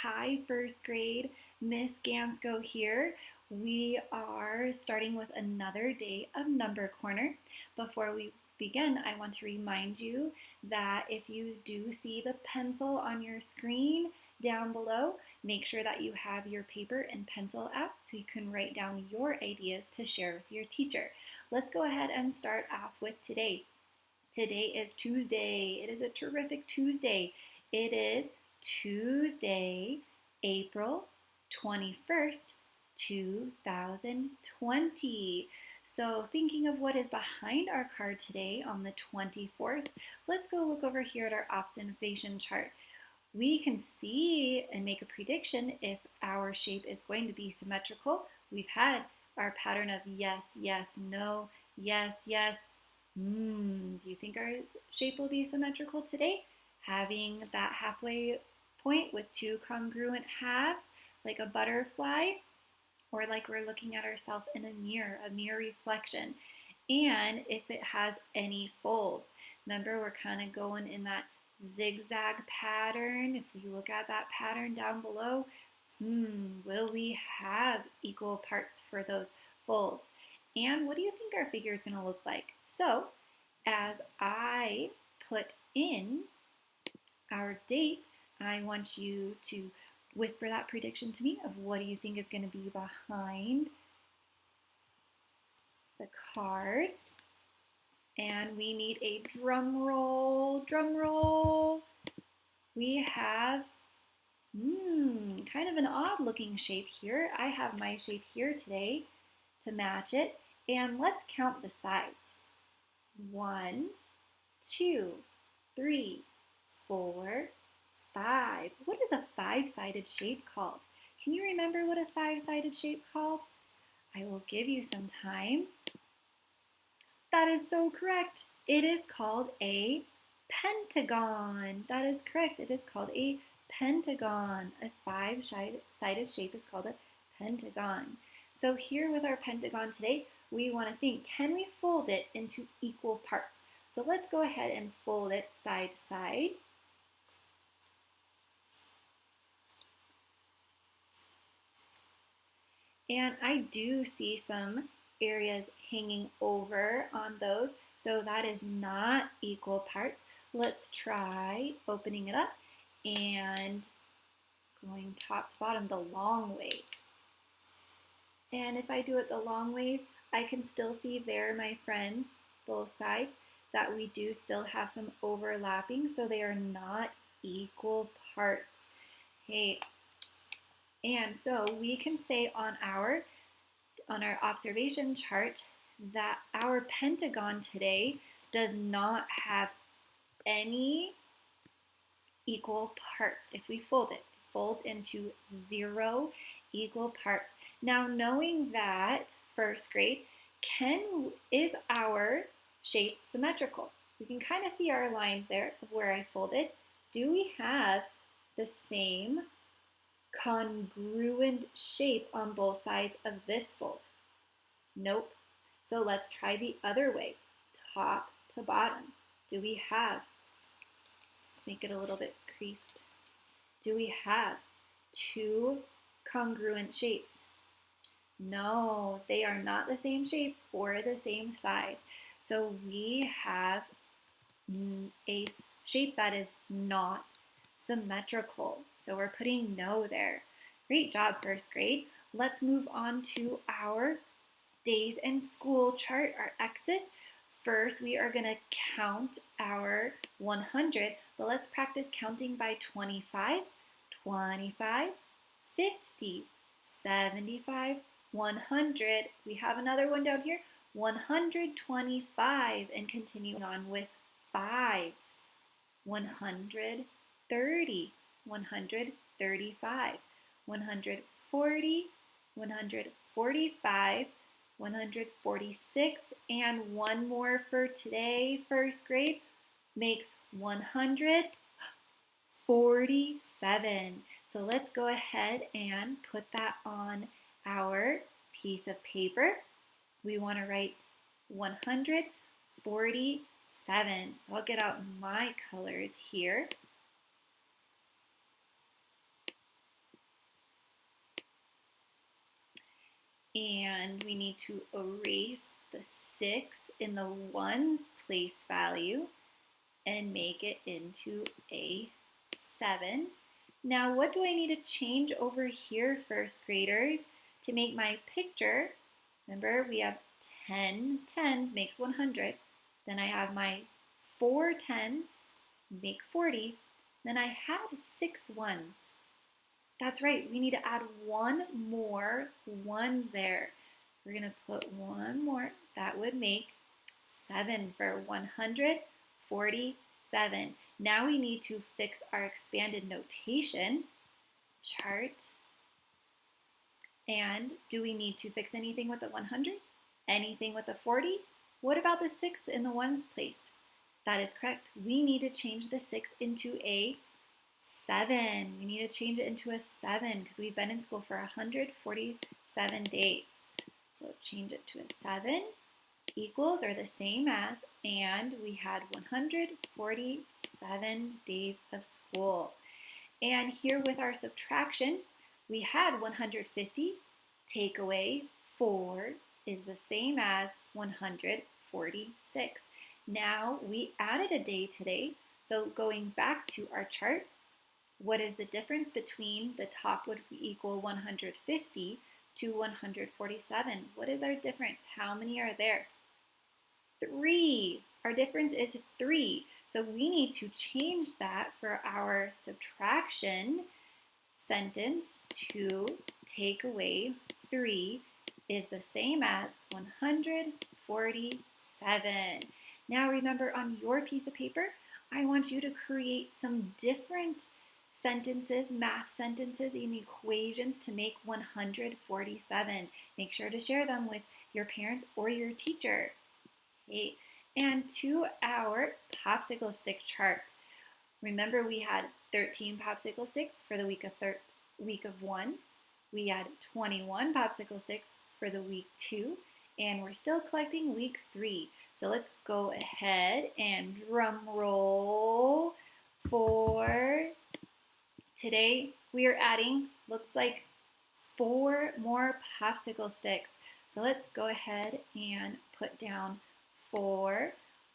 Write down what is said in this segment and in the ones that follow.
Hi, first grade. Miss Gansko here. We are starting with another day of Number Corner. Before we begin, I want to remind you that if you do see the pencil on your screen down below, make sure that you have your paper and pencil out so you can write down your ideas to share with your teacher. Let's go ahead and start off with today. Today is Tuesday. It is a terrific Tuesday. It is Tuesday, April 21st, 2020. So thinking of what is behind our card today on the 24th, let's go look over here at our observation chart. We can see and make a prediction if our shape is going to be symmetrical. We've had our pattern of yes, yes, no, yes, yes. Do you think our shape will be symmetrical today? Having that halfway point with two congruent halves, like a butterfly, or like we're looking at ourselves in a mirror reflection. And if it has any folds. Remember, we're kind of going in that zigzag pattern. If we look at that pattern down below, will we have equal parts for those folds? And what do you think our figure is going to look like? So, as I put in our date, I want you to whisper that prediction to me of what do you think is going to be behind the card. And we need a drum roll, drum roll. We have kind of an odd looking shape here. I have my shape here today to match it. And let's count the sides. 1, 2, 3, 4, 5. What is a five-sided shape called? Can you remember what a five-sided shape called? I will give you some time. That is so correct. It is called a pentagon. That is correct. It is called a pentagon. A five-sided shape is called a pentagon. So here with our pentagon today, we want to think, can we fold it into equal parts? So let's go ahead and fold it side to side. And I do see some areas hanging over on those, so that is not equal parts. Let's try opening it up and going top to bottom the long way. And if I do it the long ways, I can still see there, my friends, both sides, that we do still have some overlapping, so they are not equal parts. Okay, and so we can say on our observation chart that our pentagon today does not have any equal parts. If we fold it, it folds into 0 equal parts. Now, knowing that, first grade, is our shape symmetrical? We can kind of see our lines there of where I folded. Do we have the same congruent shape on both sides of this fold? Nope. So let's try the other way, top to bottom. Do we have, let's make it a little bit creased. Do we have two congruent shapes? No, they are not the same shape or the same size. So we have a shape that is not symmetrical. So we're putting no there. Great job, first grade. Let's move on to our days in school chart, our X's. First, we are going to count our 100, but let's practice counting by 25s. 25, 50, 75, 100. We have another one down here, 125, and continuing on with 5s. 130, 135, 140, 145, 146, and one more for today, first grade, makes 147. So let's go ahead and put that on our piece of paper. We want to write 147. So I'll get out my colors here. And we need to erase the 6 in the ones place value and make it into a 7. Now, what do I need to change over here, first graders, to make my picture? Remember, we have 10 tens makes 100. Then I have my 4 tens make 40. Then I had 6 ones. That's right, we need to add one more ones there. We're going to put one more. That would make 7 for 147. Now we need to fix our expanded notation chart. And do we need to fix anything with the 100? Anything with the 40? What about the 6 in the ones place? That is correct. We need to change the 6 into a 7. We need to change it into a 7 because we've been in school for 147 days. So change it to a 7 equals or the same as, and we had 147 days of school. And here with our subtraction, we had 150, take away 4 is the same as 146. Now we added a day today, so going back to our chart, what is the difference between the top would equal 150 to 147? What is our difference? How many are there? 3. Our difference is 3. So we need to change that for our subtraction sentence to take away 3 is the same as 147. Now remember, on your piece of paper, I want you to create some different sentences, math sentences, and equations to make 147. Make sure to share them with your parents or your teacher. Okay. And to our popsicle stick chart. Remember, we had 13 popsicle sticks for the week of 1. We had 21 popsicle sticks for the week 2, and we're still collecting week 3. So let's go ahead and drum roll for today. We are adding, looks like 4 more popsicle sticks. So let's go ahead and put down 4.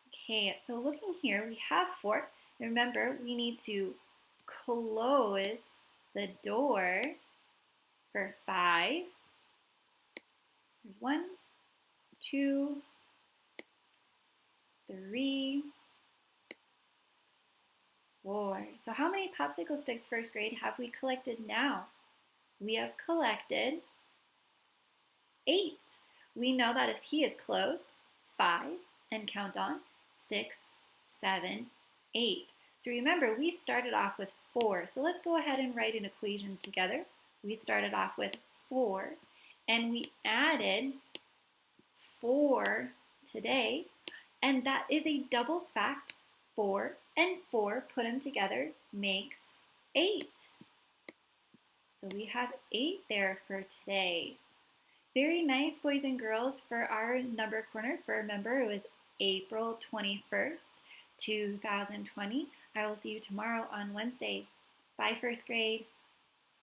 Okay, so looking here, we have 4. Remember, we need to close the door for 5. There's 1, 2, 3, 4. So how many popsicle sticks, first grade, have we collected now? We have collected 8. We know that if he is closed, 5, and count on 6, 7, 8. So remember, we started off with 4. So let's go ahead and write an equation together. We started off with 4, and we added 4 today, and that is a doubles fact. 4 and 4, put them together, makes 8. So we have 8 there for today. Very nice, boys and girls, for our number corner. For remember, it was April 21st, 2020. I will see you tomorrow on Wednesday. Bye, first grade.